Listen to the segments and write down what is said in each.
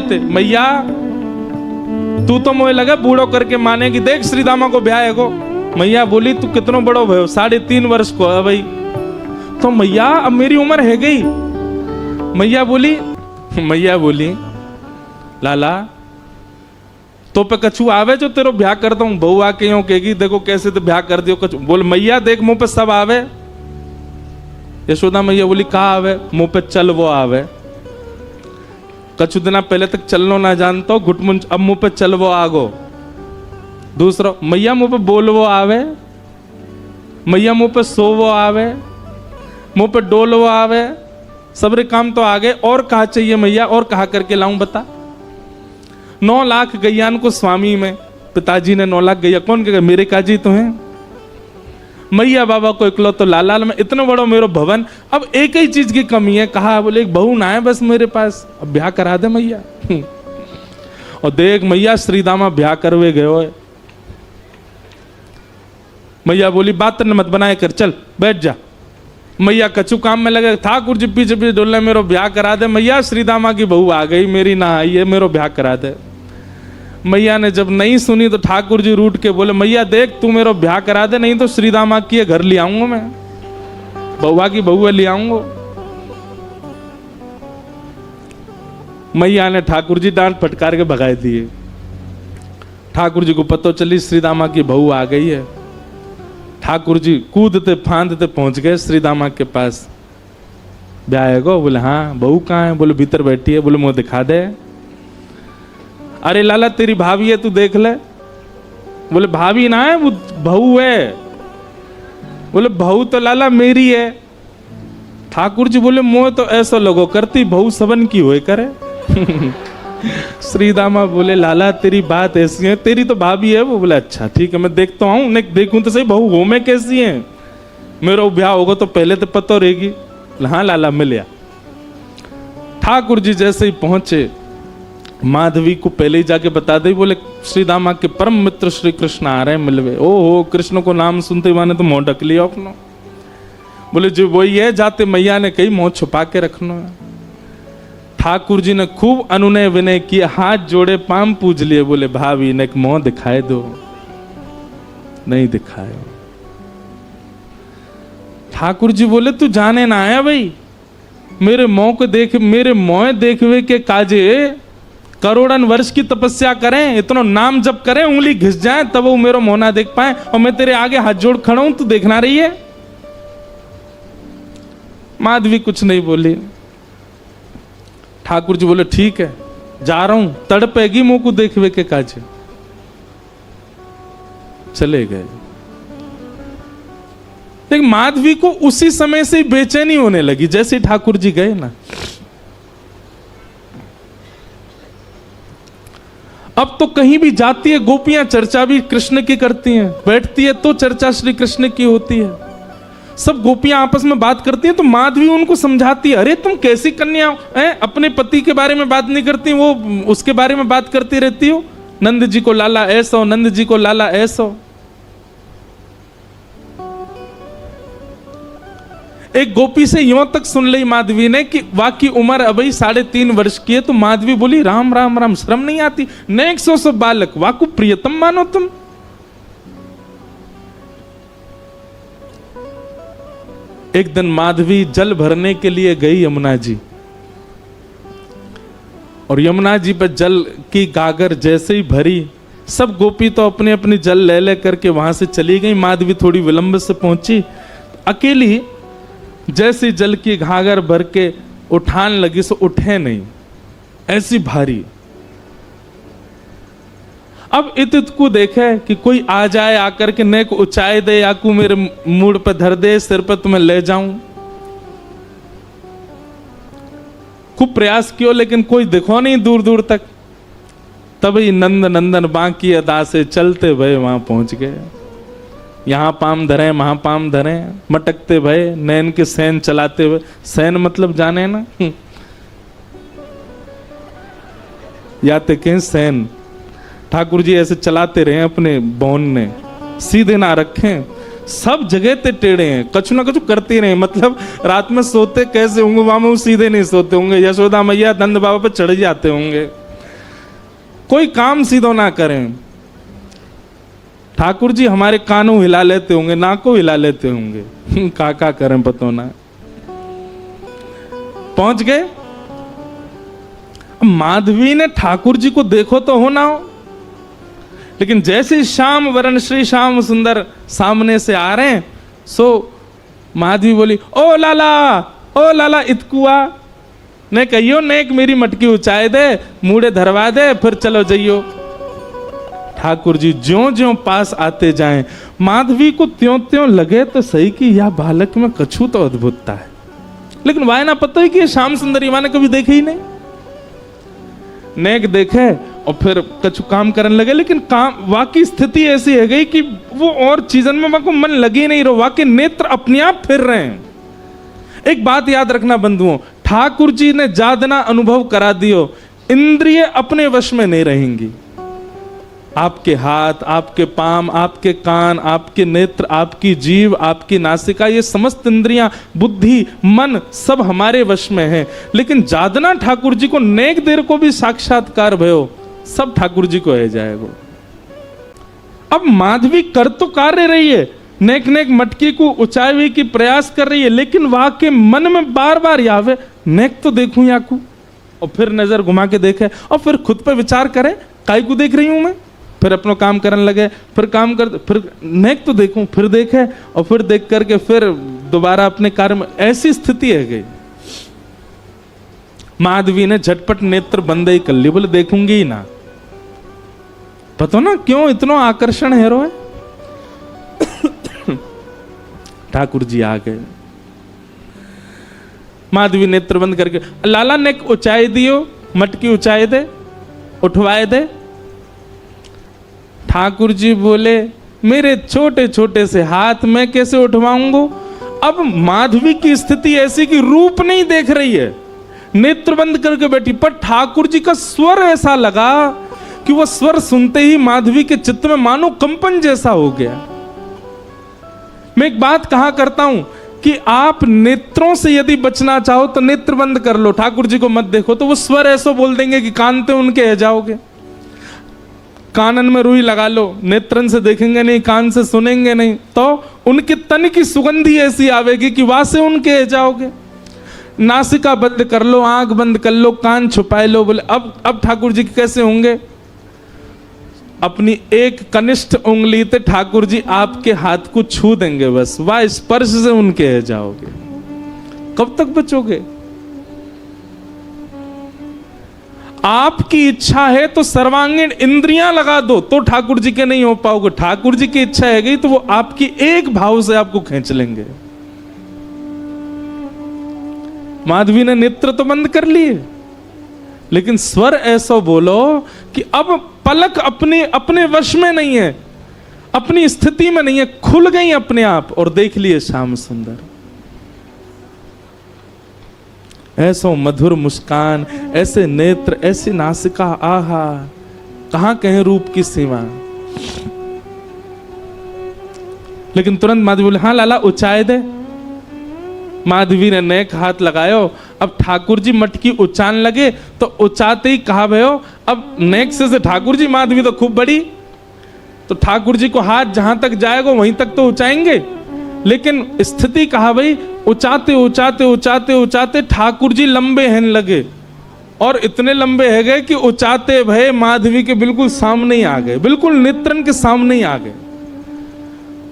मैया तू तो मुझे लगा बूढ़ो करके मानेगी, देख श्रीदामा को ब्याह है को। मैया बोली तू कितनो बड़ो भयो, 3.5 वर्ष को है भाई। तो मैया अब मेरी उम्र है गई। मैया बोली लाला तो पे कछु आवे जो तेरो ब्याह करता हूँ। बहू आके यूं कहेगी देखो कैसे तो ब्याह कर दियो कछु। बोल मैया देख मुंह पे सब आवे। यशोदा मैया बोली कहा आवे? मुंह पे चल वो आवे। कछु दिना पहले तक चलनो ना जानता हो घुटमुंच, अब मुंह पे चल वो आगो। दूसरा मैया मुंह पे बोल वो आवे। मैया मुंह पे सो वो आवे, मुंह पे डोल वो आवे। सबरे काम तो आ गए, और कहा चाहिए मैया? और कहा करके लाऊं बता? 9 लाख गैयान को स्वामी में पिताजी ने 9 लाख गैया कौन कहेगा? मेरे काजी तो हैं। मैया बाबा को इकलो तो लाल में इतना बड़ा मेरा भवन। अब एक ही चीज की कमी है, कहा बोले एक बहू ना है बस मेरे पास, अब ब्याह करा दे मैया। और देख मैया श्रीदामा ब्याह करवे गयो है। मैया बोली बात न मत बनाए कर, चल बैठ जा। मैया कछु काम में लगे, ठाकुर जी पीछे पीछे डोलने मेरो ब्याह करा दे। मैया श्रीदामा की बहू आ गई मेरी, ना आई है, मेरो ब्याह करा दे। मैया ने जब नहीं सुनी तो ठाकुर जी रूठ के बोले मैया देख तू मेरो ब्याह करा दे, नहीं तो श्रीदामा की घर ले आऊंगा मैं, बउआ की बहू ले आऊंगा। मैया ने ठाकुर जी डांट फटकार के भगाए दिए। ठाकुर जी को पता चली श्रीदामा की बहू आ गई है। ठाकुर जी कूदते फांदते पहुंच गए श्रीदामा के पास। ब्याह है गो? बोले हाँ। बहू कहाँ है? बोले भीतर बैठी है। बोले मुंह दिखा दे। अरे लाला तेरी भाभी है तू देख ले। बोले भाभी ना है वो बहू है। बोले बहू तो लाला मेरी है। ठाकुर जी बोले मोह तो ऐसा लोगो करती बहू सबन की होए करे। श्रीदामा बोले लाला तेरी बात ऐसी है, तेरी तो भाभी है वो। बोले अच्छा ठीक है मैं देखता हूँ, देखूं तो सही बहू हो में कैसी है, मेरा ब्याह होगा तो पहले तो पता रहेगी। हाँ लाला मिल गया। ठाकुर जी जैसे ही पहुंचे माधवी को पहले ही जाके बता दे। बोले श्रीदामा के परम मित्र श्री कृष्ण आ रहे हैं मिलवे। ओहो कृष्ण को नाम सुनते माने तो मुंह ढक लिया अपना। बोले जो वही है, जाते मैया ने कही मुंह छुपा के रखना है। ठाकुर जी ने खूब अनुनय विनय किया, हाथ जोड़े पाम पूज लिए। बोले भाभी ने मुंह दिखाए दो। नहीं दिखाए। ठाकुर जी बोले तू जाने ना आया भाई, मेरे मुंह को देख, मेरे मुंह देखवे के काजे करोड़न वर्ष की तपस्या करें, इतना नाम जप करें, उंगली घिस जाए तब वो मेरा मुंह ना देख पाए, और मैं तेरे आगे हाथ जोड़ खड़ा हूं तू देखना रही है। माधवी कुछ नहीं बोली। ठाकुर जी बोले ठीक है जा रहा हूं, तड़पेगी मुंह को देखवे के काजे। चले गए। लेकिन माधवी को उसी समय से बेचैनी होने लगी जैसे ठाकुर जी गए ना। अब तो कहीं भी जाती है गोपियां चर्चा भी कृष्ण की करती हैं, बैठती है तो चर्चा श्री कृष्ण की होती है, सब गोपियां आपस में बात करती हैं। तो माधवी उनको समझाती है, अरे तुम कैसी कन्या हैं, अपने पति के बारे में बात नहीं करती, वो उसके बारे में बात करती रहती हो। नंद जी को लाला ऐसा हो, नंद जी को लाला ऐसा हो। एक गोपी से यूं तक सुन ली माधवी ने कि वाकई उम्र अभी 3.5 वर्ष की है। तो माधवी बोली राम राम राम, शर्म नहीं आती? नेक सो बालक वाकु प्रियतम मानो तुम। एक दिन माधवी जल भरने के लिए गई यमुना जी, और यमुना जी पर जल की गागर जैसे ही भरी, सब गोपी तो अपने अपनी जल ले ले करके वहां से चली गई। माधवी थोड़ी विलंब से पहुंची, अकेली जैसी जल की घाघर भर के उठान लगी सो उठे नहीं, ऐसी भारी। अब इत को देखे कि कोई आ जाए, आकर के नेक ऊंचाई दे, आकू मेरे मूड पर धर दे, सिर पर तुम्हें ले जाऊं। खूब प्रयास किया लेकिन कोई दिखो नहीं दूर दूर तक। तभी नंद नंदन बांकी अदा से चलते भये वहां पहुंच गए। यहाँ पाम धरे वहां पाम धरे, मटकते भये नैन के सैन चलाते हुए। सैन मतलब जाने ना, याते के सैन। ठाकुर जी ऐसे चलाते रहे अपने बौन ने, सीधे ना रखें, सब जगह ते टेढ़े हैं, कछु ना कछु करते रहे। मतलब रात में सोते कैसे होंगे, वहां में सीधे नहीं सोते होंगे। यशोदा मैया नंद बाबा पे चढ़ जाते होंगे। कोई काम सीधो ना करें। ठाकुर जी हमारे कानों हिला लेते होंगे, नाकों हिला लेते होंगे, का करें पतो ना। पहुंच गए। माधवी ने ठाकुर जी को देखो तो हो ना हो, लेकिन जैसे श्याम वरण श्री श्याम सुंदर सामने से आ रहे हैं, सो माधवी बोली, ओ लाला इतकुआ ने कहियो नेक मेरी मटकी उचाए दे, मूड़े धरवा दे, फिर चलो जइयो। ठाकुर जी ज्यों ज्यों पास आते जाएं, माधवी को त्यों त्यों लगे तो सही कि यह बालक में कछु तो अद्भुतता है, लेकिन वाय ना पता है कि श्याम सुंदरी माँ ने कभी देखे ही नहीं। नेक देखे और फिर कछु काम करने लगे, लेकिन काम वाकई स्थिति ऐसी है गई कि वो और चीजन में को मन लगे नहीं रहो, वाकई नेत्र अपने आप फिर रहे हैं। एक बात याद रखना बंधुओं, ठाकुर जी ने जादना अनुभव करा दियो, इंद्रिय अपने वश में नहीं रहेंगी। आपके हाथ, आपके पाम, आपके कान, आपके नेत्र, आपकी जीभ, आपकी नासिका, ये समस्त इंद्रियां, बुद्धि, मन सब हमारे वश में है। लेकिन जादना ठाकुर जी को नेक देर को भी साक्षात्कार भयो, सब ठाकुर जी को है जाएगा। अब माधवी कर तो कार्य रही है, नेक नेक मटकी को ऊंचाई की प्रयास कर रही है, लेकिन वहां के मन में बार बार यावे नेक तो देखूं याकू, और फिर नजर घुमा के देखे और फिर खुद पे विचार करे काय को देख रही हूं मैं, फिर अपना काम करने लगे, फिर काम कर, फिर नेक तो देखूं, फिर देखे और फिर देख करके फिर दोबारा अपने कार्य में, ऐसी स्थिति है गई। माधवी ने झटपट नेत्र बंद ही कर ली, बोले देखूंगी ही ना। पता ना क्यों इतना आकर्षण है रो है। ठाकुर जी आ गए। माधवी नेत्र बंद करके, लाला नेक ऊंचाई दियो, मटकी ऊंचाई दे, उठवाए दे। ठाकुर जी बोले मेरे छोटे छोटे से हाथ मैं कैसे उठवाऊंगा। अब माधवी की स्थिति ऐसी कि रूप नहीं देख रही है, नेत्र बंद करके बैठी, पर ठाकुर जी का स्वर ऐसा लगा कि वह स्वर सुनते ही माधवी के चित्त में मानो कंपन जैसा हो गया। मैं एक बात कहा करता हूं कि आप नेत्रों से यदि बचना चाहो तो नेत्र बंद कर लो, ठाकुर जी को मत देखो, तो वो स्वर ऐसा बोल देंगे कि कान पे उनके है जाओगे। कानन में रुई लगा लो, नेत्रन से देखेंगे नहीं, कान से सुनेंगे नहीं, तो उनके तन की सुगंधी ऐसी आवेगी कि वहां से उनके है जाओगे। नासिका बंद कर लो, आंख बंद कर लो, कान छुपाए लो। बोले अब ठाकुर जी कैसे होंगे। अपनी एक कनिष्ठ उंगली से ठाकुर जी आपके हाथ को छू देंगे, बस वह स्पर्श से उनके है जाओगे। कब तक बचोगे। आपकी इच्छा है तो सर्वांगीण इंद्रियां लगा दो तो ठाकुर जी के नहीं हो पाओगे। ठाकुर जी की इच्छा है गई तो वो आपकी एक भाव से आपको खींच लेंगे। माधवी ने नेत्र तो बंद कर लिए, लेकिन स्वर ऐसा बोलो कि अब पलक अपने वश में नहीं है, अपनी स्थिति में नहीं है, खुल गई अपने आप और देख लिए श्याम सुंदर। ऐसा मधुर मुस्कान, ऐसे नेत्र, ऐसी नासिका, आहा कहां कहें रूप की सीमा। लेकिन तुरंत माधवी बोले हाँ लाला ऊंचाई दे। माधवी ने नेक हाथ लगायो। अब ठाकुर जी मटकी उचान लगे तो उचाते ही कहा भयो, अब नेक से ठाकुर जी, माधवी तो खूब बड़ी, तो ठाकुर जी को हाथ जहां तक जाएगा वहीं तक तो उचाएंगे। लेकिन स्थिति कहा भाई उचाते उचाते उचाते उचाते ठाकुर जी लंबे हैं लगे, और इतने लंबे है गए कि उचाते भय माधवी के बिल्कुल सामने ही आ गए, बिल्कुल नेत्रन के सामने ही आ गए।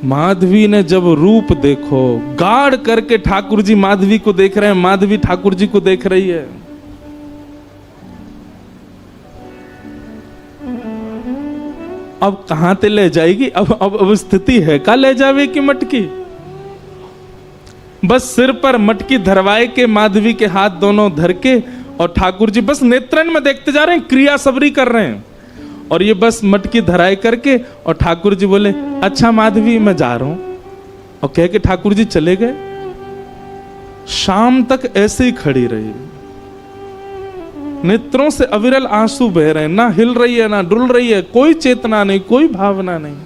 माधवी ने जब रूप देखो, गाढ़ करके ठाकुर जी माधवी को देख रहे हैं, माधवी ठाकुर जी को देख रही है। अब कहां ते ले जाएगी। अब स्थिति है का ले जावे की मटकी। बस सिर पर मटकी धरवाए के माधवी के हाथ दोनों धर के, और ठाकुर जी बस नेत्रन में देखते जा रहे हैं, क्रिया सबरी कर रहे हैं, और ये बस मटकी धराई करके, और ठाकुर जी बोले अच्छा माधवी मैं जा रहा हूं, और कह के ठाकुर जी चले गए। शाम तक ऐसे ही खड़ी रही, नेत्रों से अविरल आंसू बह रहे हैं, ना हिल रही है ना डुल रही है, कोई चेतना नहीं, कोई भावना नहीं।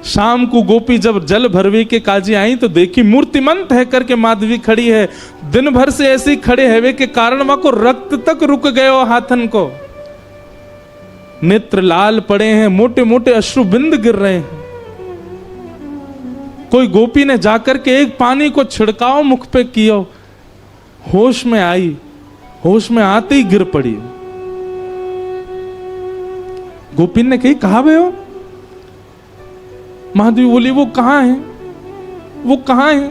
शाम को गोपी जब जल भरवे के काजी आई तो देखी मूर्तिमंत है करके माधवी खड़ी है। दिन भर से ऐसे ही खड़े हैवे के कारण वहां को रक्त तक रुक गयो हाथन को, नेत्र लाल पड़े हैं, मोटे मोटे अश्रु बिंद गिर रहे हैं। कोई गोपी ने जाकर के एक पानी को छिड़काव मुख पे किया, होश में आई, होश में आते ही गिर पड़ी। गोपी ने कही कहा वे हो? माधवी बोली वो कहां है, वो कहां है?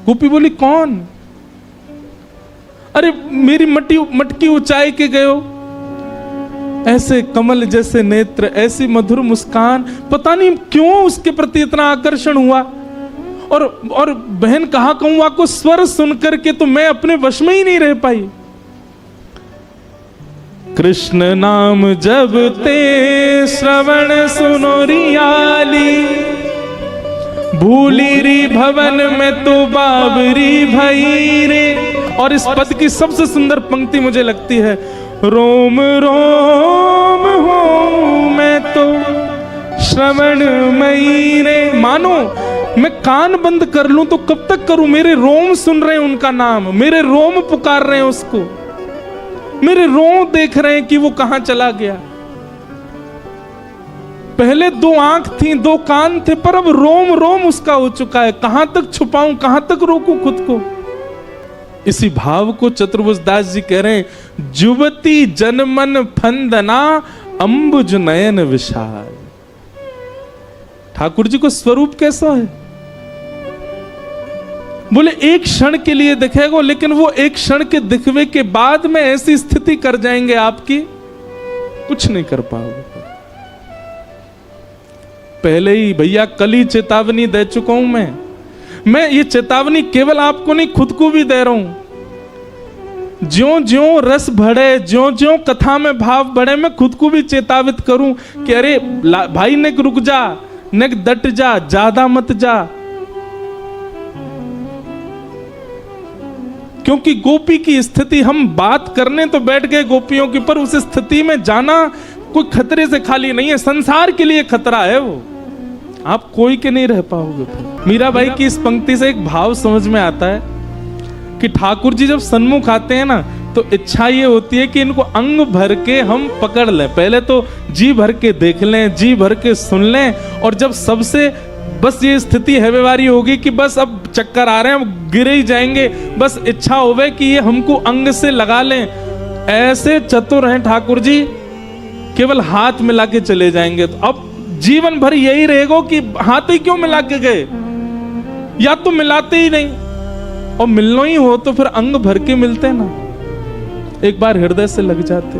गोपी बोली कौन? अरे मेरी मटकी ऊंचाई के गए हो, ऐसे कमल जैसे नेत्र, ऐसी मधुर मुस्कान, पता नहीं क्यों उसके प्रति इतना आकर्षण हुआ। और बहन कहा कहूं आपको, स्वर सुनकर के तो मैं अपने वश में ही नहीं रह पाई। कृष्ण नाम जब ते श्रवण सुनो रियाली, भूली री भवन में तो बाबरी भई रे। और इस पद की सबसे सुंदर पंक्ति मुझे लगती है, रोम रोम हो मैं तो श्रवण मई रे। मानो मैं कान बंद कर लूं तो कब तक करूं, मेरे रोम सुन रहे हैं उनका नाम, मेरे रोम पुकार रहे हैं उसको, मेरे रोम देख रहे हैं कि वो कहां चला गया। पहले 2 आंख थी, 2 कान थे, पर अब रोम रोम उसका हो चुका है। कहां तक छुपाऊं, कहां तक रोकूं खुद को। इसी भाव को चतुर्भुज दास जी कह रहे हैं, जुवती जनमन फंदना अंबुज नयन विशाल। ठाकुर जी को स्वरूप कैसा है? बोले एक क्षण के लिए दिखेगा, लेकिन वो एक क्षण के दिखवे के बाद में ऐसी स्थिति कर जाएंगे आपकी, कुछ नहीं कर पाओगे। पहले ही भैया कल ही चेतावनी दे चुका हूं मैं ये चेतावनी केवल आपको नहीं, खुद को भी दे रहा हूं। ज्यों ज्यों रस बढ़े, ज्यों ज्यों कथा में भाव बढ़े, मैं खुद को भी चेतावित करूं कि अरे भाई ने रुक जा, ने डट जा, ज्यादा मत जा। क्योंकि गोपी की स्थिति, हम बात करने तो बैठ गए गोपियों की, पर उस स्थिति में जाना कोई खतरे से खाली नहीं है, संसार के लिए खतरा है वो, आप कोई के नहीं रह पाओगे। मीराबाई की इस पंक्ति से एक भाव समझ में आता है कि ठाकुर जी जब सन्मुख आते हैं ना, तो इच्छा ये होती है कि इनको अंग भर के हम पकड़ लें। पहले तो जी भर के देख लें, जी भर के सुन लें, और जब सबसे बस ये स्थिति है व्यवहारी होगी कि बस अब चक्कर आ रहे हैं, हम गिरे ही जाएंगे, बस इच्छा होवे कि ये हमको अंग से लगा लें। ऐसे चतुर हैं ठाकुर जी, केवल हाथ मिला के चले जाएंगे। तो अब जीवन भर यही रहेगा कि हाथ ही क्यों मिला के गए, या तो मिलाते ही नहीं, और मिलना ही हो तो फिर अंग भर के मिलते ना, एक बार हृदय से लग जाते।